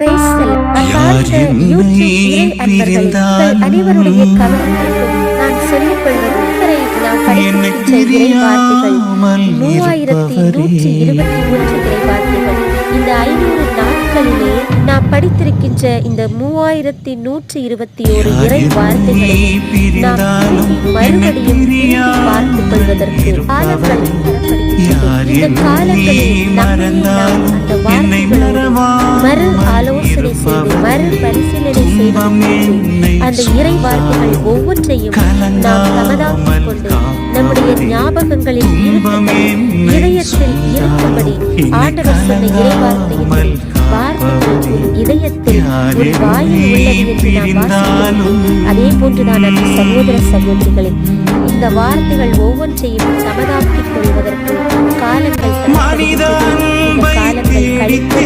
Praise the Lord. அன்பார்ந்த YouTube இறை அன்பர்களே, உங்கள் அனைவருடைய கவனத்திற்கும் நான் சொல்லிக் கொள்வது இதுவரை நாம் படித்திருக்கின்ற இறை வார்த்தைகள் 3123 இறை வார்த்தைகள். இந்த 500 நாட்களிலே நாம் படித்திருக்கின்ற இந்த 3121 இறை வார்த்தைகளை நாம் மறுபடியும் பார்த்துக் கொள்வதற்கு காலங்கள் தரப்படுகின்றது. இந்த காலங்களில் நம்மை நாம் அந்த வார்த்தைகளோடு மறு ஆலோசனை செய்து மறு பரிசீலனை செய்து அந்த இறை வார்த்தைகள் ஒவ்வொன்றையும் நாம் தமதாக்கிக் கொண்டு நம்முடைய ஞாபகங்களில் இருக்கும்படி இதயத்தில் இருக்கும்படி ஆண்டவர் சொன்ன இறை வார்த்தையின் வார்த்தைகள் ஒரு இதயத்தில் ஒரு வாயில் உள்ளது என்று நாம் வாசிக்கிறோம். அதே போன்றுதான் அந்த சகோதர சகோதரிகளே, இந்த வார்த்தைகள் ஒவ்வொன்றையும் தமதாக்கிக் கொள்வதற்கு காலங்கள் இந்த காலங்கள் கழித்து